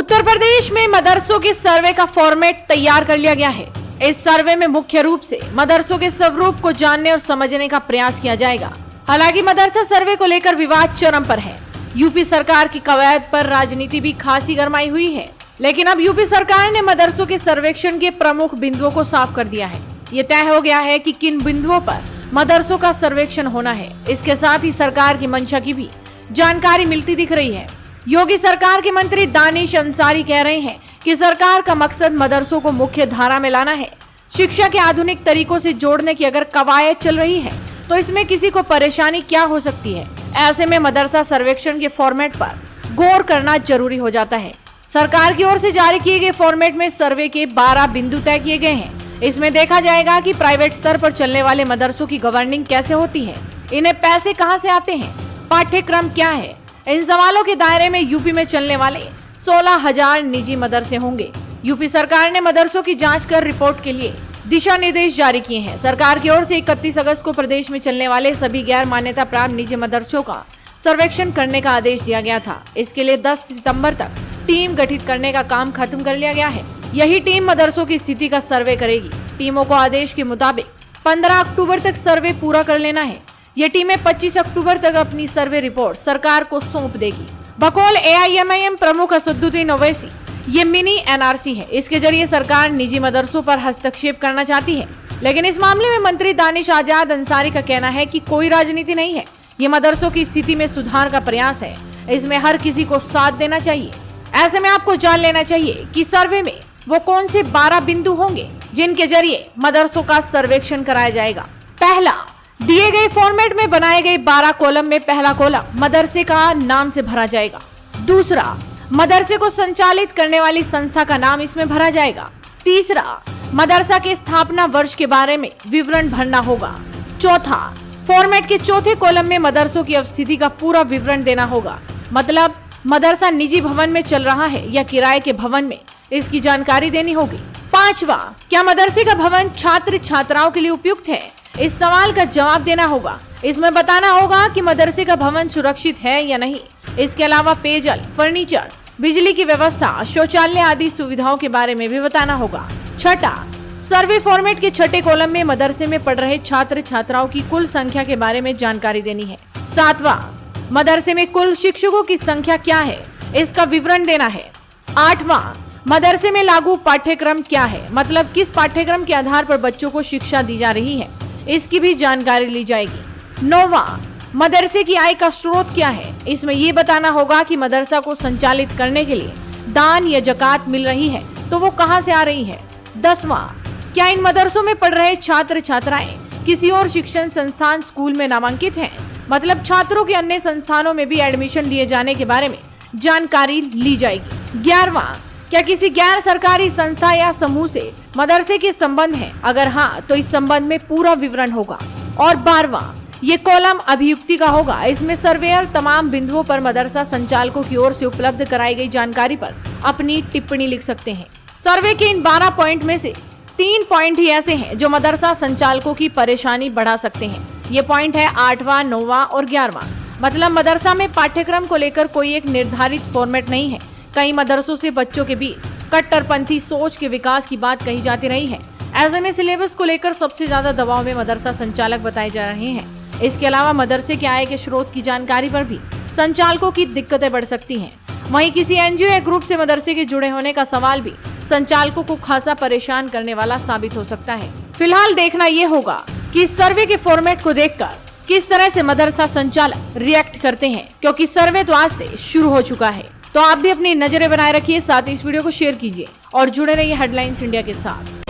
उत्तर प्रदेश में मदरसों के सर्वे का फॉर्मेट तैयार कर लिया गया है। इस सर्वे में मुख्य रूप से मदरसों के स्वरूप को जानने और समझने का प्रयास किया जाएगा। हालांकि मदरसा सर्वे को लेकर विवाद चरम पर है। यूपी सरकार की कवायद पर राजनीति भी खासी गरमाई हुई है, लेकिन अब यूपी सरकार ने मदरसों के सर्वेक्षण के प्रमुख बिंदुओं को साफ कर दिया है। ये तय हो गया है कि किन बिंदुओं पर मदरसों का सर्वेक्षण होना है। इसके साथ ही सरकार की मंशा की भी जानकारी मिलती दिख रही है। योगी सरकार के मंत्री दानिश अंसारी कह रहे हैं कि सरकार का मकसद मदरसों को मुख्य धारा में लाना है। शिक्षा के आधुनिक तरीकों से जोड़ने की अगर कवायद चल रही है तो इसमें किसी को परेशानी क्या हो सकती है। ऐसे में मदरसा सर्वेक्षण के फॉर्मेट पर गौर करना जरूरी हो जाता है। सरकार की ओर से जारी किए गए फॉर्मेट में सर्वे के 12 बिंदु तय किए गए हैं। इसमें देखा जाएगा कि प्राइवेट स्तर पर चलने वाले मदरसों की गवर्निंग कैसे होती है, इन्हें पैसे कहां से आते हैं, पाठ्यक्रम क्या है। इन सवालों के दायरे में यूपी में चलने वाले 16,000 निजी मदरसे होंगे। यूपी सरकार ने मदरसों की जांच कर रिपोर्ट के लिए दिशा निर्देश जारी किए हैं। सरकार की ओर से 31 अगस्त को प्रदेश में चलने वाले सभी गैर मान्यता प्राप्त निजी मदरसों का सर्वेक्षण करने का आदेश दिया गया था। इसके लिए 10 सितंबर तक टीम गठित करने का काम खत्म कर लिया गया है। यही टीम मदरसों की स्थिति का सर्वे करेगी। टीमों को आदेश के मुताबिक 15 अक्टूबर तक सर्वे पूरा कर लेना है। ये टीमें 25 अक्टूबर तक अपनी सर्वे रिपोर्ट सरकार को सौंप देगी। बकौल AIMIM प्रमुख असदुद्दीन ओवैसी, ये मिनी NRC है। इसके जरिए सरकार निजी मदरसों पर हस्तक्षेप करना चाहती है, लेकिन इस मामले में मंत्री दानिश आजाद अंसारी का कहना है कि कोई राजनीति नहीं है। ये मदरसों की स्थिति में सुधार का प्रयास है। इसमें हर किसी को साथ देना चाहिए। ऐसे में आपको जान लेना चाहिए कि सर्वे में वो कौन से 12 बिंदु होंगे जिनके जरिए मदरसों का सर्वेक्षण कराया जाएगा। पहला, दिए गए फॉर्मेट में बनाए गए 12 कॉलम में पहला कॉलम मदरसे का नाम से भरा जाएगा। दूसरा, मदरसे को संचालित करने वाली संस्था का नाम इसमें भरा जाएगा। तीसरा, मदरसा के स्थापना वर्ष के बारे में विवरण भरना होगा। चौथा, फॉर्मेट के चौथे कॉलम में मदरसों की अवस्थिति का पूरा विवरण देना होगा, मतलब मदरसा निजी भवन में चल रहा है या किराए के भवन में, इसकी जानकारी देनी होगी। पांचवा, क्या मदरसे का भवन छात्र छात्राओं के लिए उपयुक्त है, इस सवाल का जवाब देना होगा। इसमें बताना होगा कि मदरसे का भवन सुरक्षित है या नहीं। इसके अलावा पेयजल, फर्नीचर, बिजली की व्यवस्था, शौचालय आदि सुविधाओं के बारे में भी बताना होगा। छठा, सर्वे फॉर्मेट के छठे कॉलम में मदरसे में पढ़ रहे छात्र छात्राओं की कुल संख्या के बारे में जानकारी देनी है। सातवां, मदरसे में कुल शिक्षकों की संख्या क्या है, इसका विवरण देना है। आठवां, मदरसे में लागू पाठ्यक्रम क्या है, मतलब किस पाठ्यक्रम के आधार पर बच्चों को शिक्षा दी जा रही है, इसकी भी जानकारी ली जाएगी। नौवां, मदरसे की आय का स्रोत क्या है, इसमें ये बताना होगा कि मदरसा को संचालित करने के लिए दान या ज़कात मिल रही है तो वो कहां से आ रही है। 10वां, क्या इन मदरसों में पढ़ रहे छात्र छात्राएं किसी और शिक्षण संस्थान स्कूल में नामांकित हैं, मतलब छात्रों के अन्य संस्थानों में भी एडमिशन लिए जाने के बारे में जानकारी ली जाएगी। 11वां, क्या किसी गैर सरकारी संस्था या समूह से मदरसे के संबंध है, अगर हाँ तो इस संबंध में पूरा विवरण होगा। और 12वां, ये कॉलम अभियुक्ति का होगा। इसमें सर्वेयर तमाम बिंदुओं पर मदरसा संचालकों की ओर से उपलब्ध कराई गई जानकारी पर अपनी टिप्पणी लिख सकते हैं। सर्वे के इन 12 पॉइंट में से 3 पॉइंट ही ऐसे हैं जो मदरसा संचालकों की परेशानी बढ़ा सकते हैं। ये पॉइंट है 8वां, 9वां और 11वां। मतलब मदरसा में पाठ्यक्रम को लेकर कोई एक निर्धारित फॉर्मेट नहीं है। कई मदरसों से बच्चों के बीच कट्टरपंथी सोच के विकास की बात कही जाती रही है। ऐसे में सिलेबस को लेकर सबसे ज्यादा दबाव में मदरसा संचालक बताए जा रहे हैं। इसके अलावा मदरसे के आय के स्रोत की जानकारी पर भी संचालकों की दिक्कतें बढ़ सकती हैं। वहीं किसी NGO या ग्रुप से मदरसे के जुड़े होने का सवाल भी संचालकों को खासा परेशान करने वाला साबित हो सकता है। फिलहाल देखना ये होगा कि इस सर्वे के फॉर्मेट को देखकर किस तरह से मदरसा संचालक रिएक्ट करते हैं, क्योंकि सर्वे तो आज से शुरू हो चुका है। तो आप भी अपनी नजरें बनाए रखिए, साथ ही इस वीडियो को शेयर कीजिए और जुड़े रहिए हेडलाइंस इंडिया के साथ।